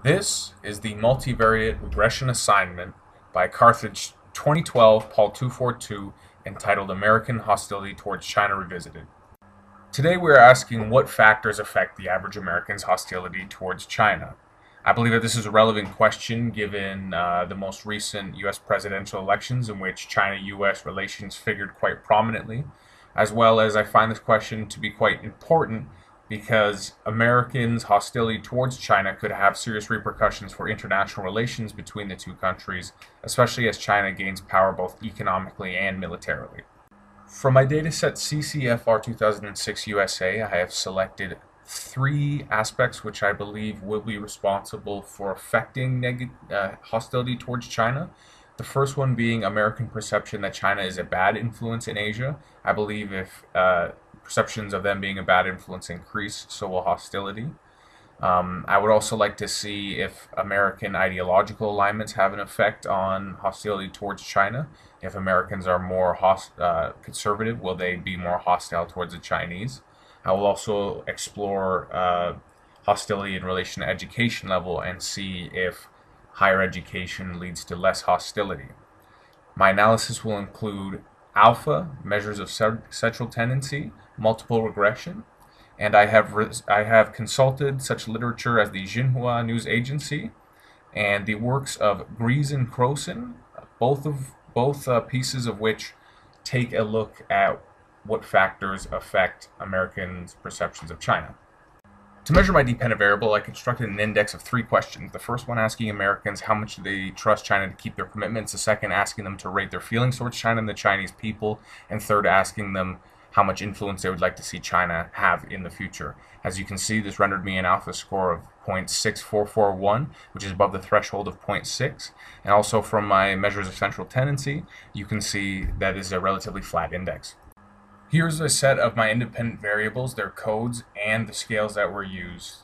This is the multivariate regression assignment by Carthage 2012 Pol242 entitled American Hostility Towards China Revisited. Today we are asking what factors affect the average American's hostility towards China. I believe that this is a relevant question given the most recent U.S. presidential elections in which China-U.S. relations figured quite prominently, as well as I find this question to be quite important because Americans' hostility towards China could have serious repercussions for international relations between the two countries, especially as China gains power both economically and militarily. From my dataset CCFR 2006 USA, I have selected three aspects which I believe will be responsible for affecting hostility towards China. The first one being American perception that China is a bad influence in Asia. I believe if perceptions of them being a bad influence increase, so will hostility. I would also like to see if American ideological alignments have an effect on hostility towards China. If Americans are more conservative, will they be more hostile towards the Chinese? I will also explore hostility in relation to education level and see if higher education leads to less hostility. My analysis will include alpha, measures of central tendency, multiple regression, and I have consulted such literature as the Xinhua News Agency and the works of Gries and Croson, both pieces of which take a look at what factors affect Americans' perceptions of China. To measure my dependent variable, I constructed an index of three questions. The first one asking Americans how much do they trust China to keep their commitments. The second asking them to rate their feelings towards China and the Chinese people. And third asking them how much influence they would like to see China have in the future. As you can see, this rendered me an alpha score of 0.6441, which is above the threshold of 0.6. And also from my measures of central tendency, you can see that this is a relatively flat index. Here's a set of my independent variables, their codes, and the scales that were used.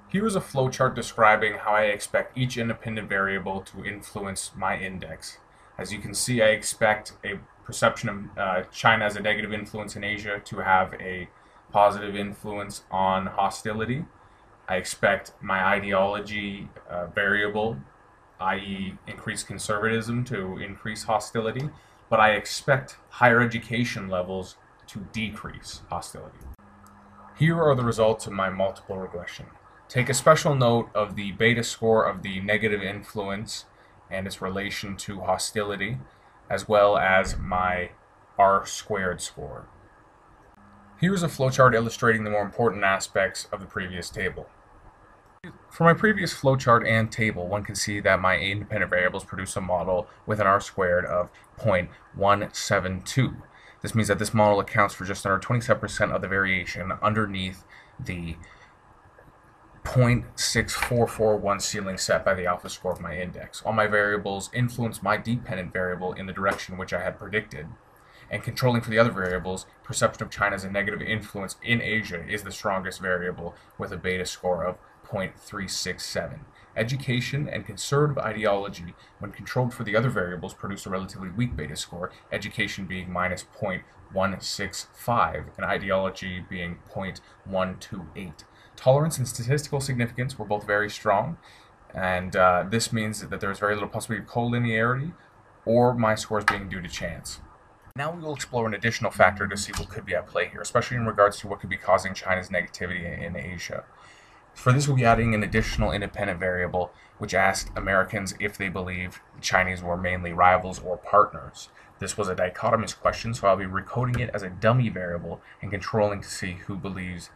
Here is a flowchart describing how I expect each independent variable to influence my index. As you can see, I expect a perception of China as a negative influence in Asia to have a positive influence on hostility. I expect my ideology variable, i.e. increased conservatism, to increase hostility. But I expect higher education levels to decrease hostility. Here are the results of my multiple regression. Take a special note of the beta score of the negative influence and its relation to hostility, as well as my R-squared score. Here's a flowchart illustrating the more important aspects of the previous table. For my previous flowchart and table, one can see that my independent variables produce a model with an R-squared of 0.172. This means that this model accounts for just under 27% of the variation underneath the 0.6441 ceiling set by the alpha score of my index. All my variables influence my dependent variable in the direction which I had predicted. And controlling for the other variables, perception of China as a negative influence in Asia is the strongest variable with a beta score of 0.367. Education and conservative ideology, when controlled for the other variables, produce a relatively weak beta score, education being minus 0.165 and ideology being 0.128. Tolerance and statistical significance were both very strong, and this means that there is very little possibility of collinearity or my scores being due to chance. Now we will explore an additional factor to see what could be at play here, especially in regards to what could be causing China's negativity in Asia. For this, we'll be adding an additional independent variable, which asked Americans if they believe the Chinese were mainly rivals or partners. This was a dichotomous question, so I'll be recoding it as a dummy variable and controlling to see who believes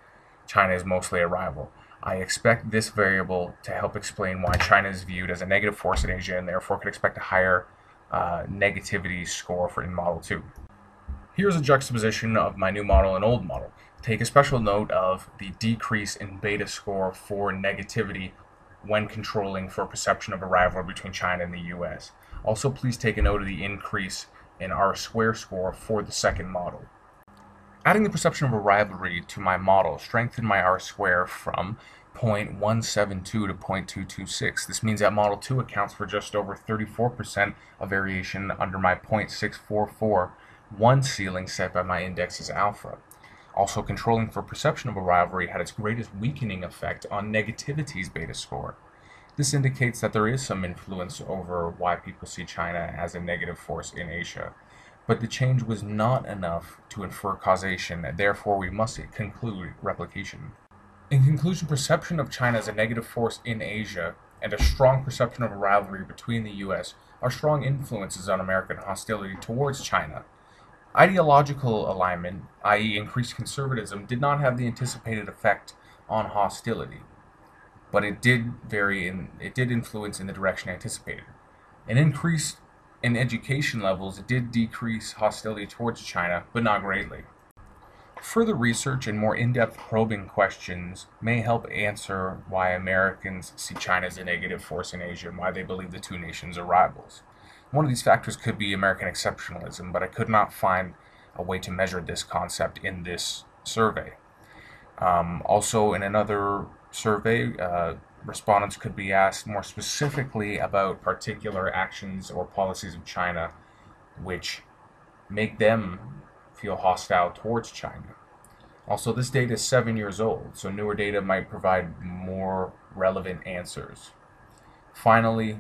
China is mostly a rival. I expect this variable to help explain why China is viewed as a negative force in Asia and therefore could expect a higher negativity score in Model 2. Here's a juxtaposition of my new model and old model. Take a special note of the decrease in beta score for negativity when controlling for perception of a rivalry between China and the US. Also, please take a note of the increase in R-square score for the second model. Adding the perception of a rivalry to my model strengthened my R-square from 0.172 to 0.226. This means that Model 2 accounts for just over 34% of variation under my 0.6441 ceiling set by my index as alpha. Also, controlling for perception of a rivalry had its greatest weakening effect on negativity's beta score. This indicates that there is some influence over why people see China as a negative force in Asia, but the change was not enough to infer causation, and therefore we must conclude replication. In conclusion, perception of China as a negative force in Asia and a strong perception of a rivalry between the US are strong influences on American hostility towards China. Ideological alignment, i.e. increased conservatism, did not have the anticipated effect on hostility, but it did influence in the direction anticipated. An increase in education levels did decrease hostility towards China, but not greatly. Further research and more in-depth probing questions may help answer why Americans see China as a negative force in Asia and why they believe the two nations are rivals. One of these factors could be American exceptionalism, but I could not find a way to measure this concept in this survey. Also, in another survey, respondents could be asked more specifically about particular actions or policies of China which make them feel hostile towards China. Also, this data is 7 years old, so newer data might provide more relevant answers. Finally,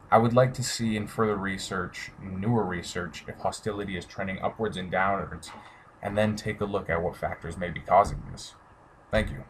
I would like to see in further research, newer research, if hostility is trending upwards and downwards, and then take a look at what factors may be causing this. Thank you.